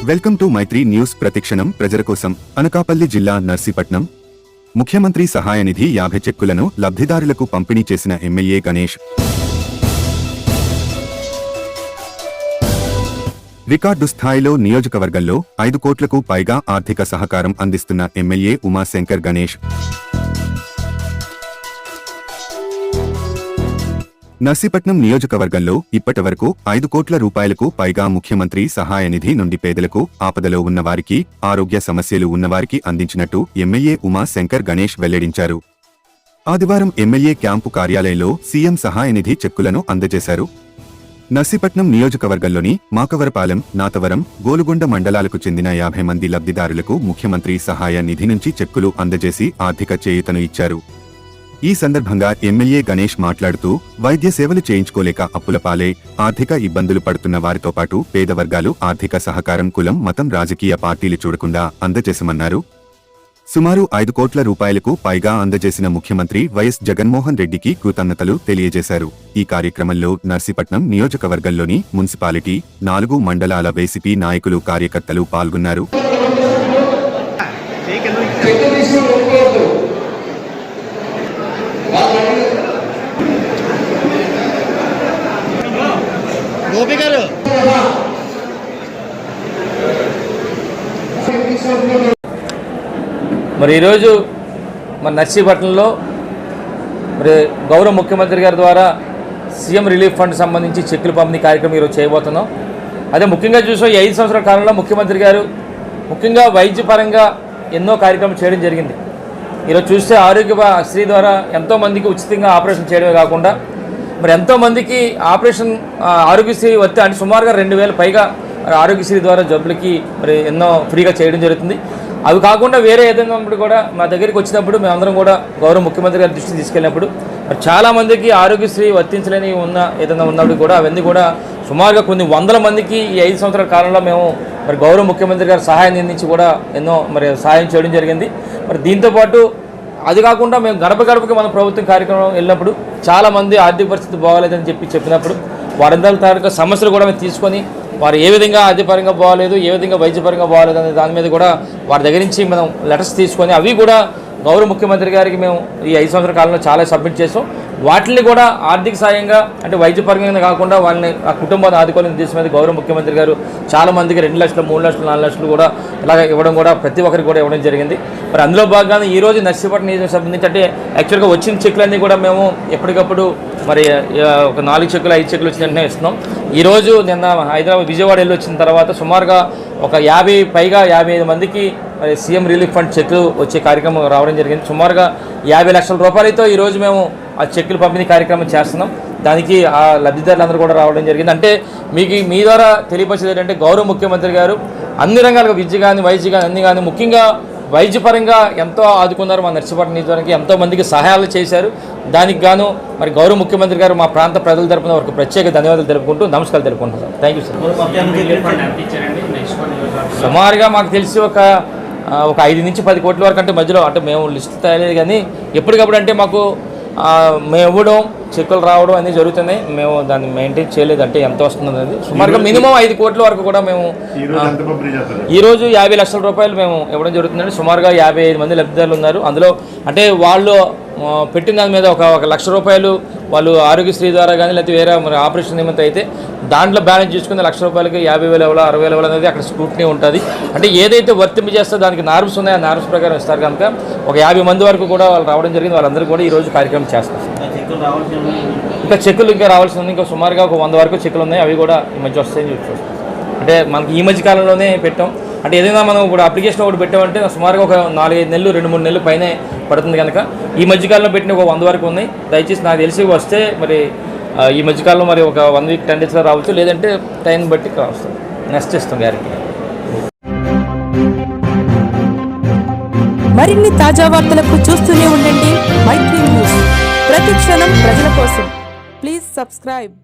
Welcome to Mythri news. ప్రతిక్షణం ప్రజల కోసం. అనకాపల్లి జిల్లా నర్సీపట్నం ముఖ్యమంత్రి సహాయ నిధి 50 చెక్కులను లబ్ధిదారులకు పంపిణీ చేసిన ఎమ్మెల్యే గణేష్. రికార్డు స్థాయిలో నియోజకవర్గంలో 5 కోట్లకు పైగా ఆర్థిక సహకారం అందిస్తున్న ఎమ్మెల్యే ఉమాశంకర్ గణేష్. నర్సీపట్నం నియోజకవర్గంలో ఇప్పటివరకు 5 కోట్ల రూపాయలకు పైగా ముఖ్యమంత్రి సహాయ నిధి నుండి పేదలకు, ఆపదలో ఉన్నవారికి, ఆరోగ్య సమస్యలు ఉన్నవారికి అందించినట్టు ఎమ్మెల్యే ఉమాశంకర్ గణేష్ వెల్లడించారు. ఆదివారం ఎమ్మెల్యే క్యాంపు కార్యాలయంలో సీఎం సహాయ నిధి చెక్కులను అందజేశారు. నర్సీపట్నం నియోజకవర్గంలోని మాకవరపాలెం, నాతవరం, గోలుగొండ మండలాలకు చెందిన 50 మంది లబ్ధిదారులకు ముఖ్యమంత్రి సహాయ నిధి నుంచి చెక్కులు అందజేసి ఆర్థిక చేయూతను ఇచ్చారు. ఈ సందర్భంగా ఎమ్మెల్యే గణేష్ మాట్లాడుతూ, వైద్య సేవలు చేయించుకోలేక అప్పులపాలే, ఆర్థిక ఇబ్బందులు పడుతున్న వారితో పాటు పేద వర్గాలు ఆర్థిక సహకారం కులం, మతం, రాజకీయ పార్టీలు చూడకుండా అందజేశామన్నారు. సుమారు 5 కోట్ల రూపాయలకు పైగా అందజేసిన ముఖ్యమంత్రి వైఎస్ జగన్మోహన్ రెడ్డికి కృతజ్ఞతలు తెలియజేశారు. ఈ కార్యక్రమంలో నర్సీపట్నం నియోజకవర్గంలోని మున్సిపాలిటీ, 4 మండలాల వైసీపీ నాయకులు, కార్యకర్తలు పాల్గొన్నారు. మరి ఈరోజు మన నర్సీపట్నంలో మరి గౌరవ ముఖ్యమంత్రి గారి ద్వారా సీఎం రిలీఫ్ ఫండ్ సంబంధించి చెక్కులు పంపిణీ కార్యక్రమం ఈరోజు చేయబోతున్నాం. అదే ముఖ్యంగా చూసా ఈ 5 సంవత్సరాల కాలంలో ముఖ్యమంత్రి గారు ముఖ్యంగా వైద్యపరంగా ఎన్నో కార్యక్రమాలు చేయడం జరిగింది. ఈరోజు చూస్తే ఆరోగ్యశ్రీ ద్వారా ఎంతోమందికి ఉచితంగా ఆపరేషన్ చేయడమే కాకుండా మరి ఎంతోమందికి ఆపరేషన్ ఆరోగ్యశ్రీ వస్తే అంటే సుమారుగా 2000 పైగా ఆరోగ్యశ్రీ ద్వారా జబ్బులకి మరి ఎన్నో ఫ్రీగా చేయడం జరుగుతుంది. అవి కాకుండా వేరే ఏదైనా కూడా మా దగ్గరికి వచ్చినప్పుడు మేమందరం కూడా గౌరవ ముఖ్యమంత్రి గారి దృష్టికి తీసుకెళ్ళినప్పుడు మరి చాలామందికి ఆరోగ్యశ్రీ వర్తించలేని ఏదైనా ఉన్నప్పుడు కూడా అవన్నీ కూడా సుమారుగా కొన్ని వందల మందికి ఈ 5 సంవత్సరాల కాలంలో మేము మరి గౌరవ ముఖ్యమంత్రి గారి సహాయం నుంచి కూడా ఎన్నో మరి సహాయం చేయడం జరిగింది. మరి దీంతోపాటు అది కాకుండా మేము గడప గడపకి మన ప్రభుత్వం కార్యక్రమం వెళ్ళినప్పుడు చాలామంది ఆర్థిక పరిస్థితి బాగోలేదని చెప్పినప్పుడు వారందరి తాలూకా సమస్యలు కూడా మేము తీసుకొని వారు ఏ విధంగా ఆర్థికపరంగా బాగోలేదు, ఏ విధంగా వైద్యపరంగా బాగోలేదు అనే దాని మీద కూడా వారి దగ్గర నుంచి మనం లెటర్స్ తీసుకొని అవి కూడా గౌరవ ముఖ్యమంత్రి గారికి మేము ఈ 5 సంవత్సరాల కాలంలో చాలా సబ్మిట్ చేసాం. వాటిని కూడా ఆర్థిక సాయంగా అంటే వైద్యపరంగా కాకుండా వాళ్ళని ఆ కుటుంబాన్ని ఆదుకోవాలని ఉద్దేశం మీద గౌరవ ముఖ్యమంత్రి గారు చాలామందికి 2 లక్షలు, 3 లక్షలు, 4 లక్షలు కూడా ఇలాగ ఇవ్వడం కూడా ప్రతి ఒక్కరికి కూడా ఇవ్వడం జరిగింది. మరి అందులో భాగంగా ఈరోజు నర్సీపట్నం నియోజకవర్గం సంబంధించి అంటే యాక్చువల్గా వచ్చిన చెక్కులన్నీ కూడా మేము ఎప్పటికప్పుడు మరి ఒక 4 చెక్కులు, 5 చెక్కులు వచ్చిన వెంటనే ఇస్తున్నాం. ఈరోజు నిన్న హైదరాబాద్, విజయవాడ వెళ్ళి వచ్చిన తర్వాత సుమారుగా ఒక 50 పైగా 55 మందికి మరి సీఎం రిలీఫ్ ఫండ్ చెక్కులు వచ్చే కార్యక్రమం రావడం జరిగింది. సుమారుగా 50 లక్షల రూపాయలతో ఈరోజు మేము ఆ చెక్కులు పంపిణీ కార్యక్రమం చేస్తున్నాం. దానికి ఆ లబ్ధిదారులందరూ కూడా రావడం జరిగింది. అంటే మీకు మీ ద్వారా తెలియపరిచేది ఏంటంటే గౌరవ ముఖ్యమంత్రి గారు అన్ని రంగాలుగా విద్య కానీ, వైద్య కానీ, అన్ని కానీ ముఖ్యంగా వైద్యపరంగా ఎంతో ఆదుకున్నారు. మా నర్సీపట్నం నియోజకవర్గానికి ఎంతోమందికి సహాయాలు చేశారు. దానికి గాను మరి గౌరవ ముఖ్యమంత్రి గారు మా ప్రాంత ప్రజల తరపున వారికి ప్రత్యేక ధన్యవాదాలు తెలుపుకుంటూ నమస్కారాలు తెలుపుకుంటాం సార్. Thank you sir. సుమారుగా మాకు తెలిసి ఒక 5 నుంచి 10 కోట్ల వరకు అంటే మధ్యలో అంటే మేము లిస్ట్ తయారు కానీ ఎప్పటికప్పుడు అంటే మాకు మేము ఇవ్వడం, చెక్కులు రావడం అన్నీ జరుగుతున్నాయి. మేము దాన్ని మెయింటైన్ చేయలేదు అంటే ఎంత వస్తుంది అనేది సుమారుగా మినిమం 5 కోట్ల వరకు కూడా మేము ఈరోజు 50 లక్షల రూపాయలు మేము ఇవ్వడం జరుగుతుందండి. సుమారుగా 55 మంది లబ్ధిదారులు ఉన్నారు. అందులో అంటే వాళ్ళు పెట్టిన దాని మీద ఒక 1 లక్ష రూపాయలు వాళ్ళు ఆరోగ్యశ్రీ ద్వారా కానీ లేకపోతే వేరే మరి ఆపరేషన్ నిమిత్తం అయితే దాంట్లో బ్యాలెన్స్ చేసుకుని 1 లక్ష రూపాయలకి 50,000 ఇవ్వాలి, 60,000 ఇవ్వాలి అనేది అక్కడ స్క్రూటినీ ఉంటుంది. అంటే ఏదైతే వర్తింపజేస్తే దానికి నార్మ్స్ ఉన్నాయో ఆ నార్మ్స్ ప్రకారం ఇస్తారు కనుక ఒక 50 మంది వరకు కూడా వాళ్ళు రావడం జరిగింది. వాళ్ళందరూ కూడా ఈరోజు కార్యక్రమం చేస్తారు. ఇంకా చెక్కులు ఇంకా రావాల్సి ఉంది. ఇంకా సుమారుగా ఒక 100 వరకు చెక్కులు ఉన్నాయి. అవి కూడా ఈ మధ్య వస్తాయని చూస్తాం. అంటే మనకి ఈ మధ్య కాలంలోనే పెట్టాం. అంటే ఏదైనా మనం ఇప్పుడు అప్లికేషన్ ఒకటి పెట్టామంటే సుమారుగా ఒక 4-5 నెలలు, 2-3 నెలలు పైనే పడుతుంది కనుక ఈ మధ్యకాలంలో పెట్టిన ఒక 100 వరకు ఉన్నాయి. దయచేసి నాకు తెలిసి వస్తే మరి ఈ మధ్యకాలంలో మరి ఒక 1 వీక్ 10 డేస్లో రావచ్చు, లేదంటే టైం బట్టి వస్తుంది. నెక్స్ట్ ఇస్తాం గ్యారెంటీ. మరిన్ని తాజా వార్తలకు చూస్తూనే ఉండండి మైత్రి న్యూస్. ప్రతి క్షణం ప్రజల కోసం. Please subscribe.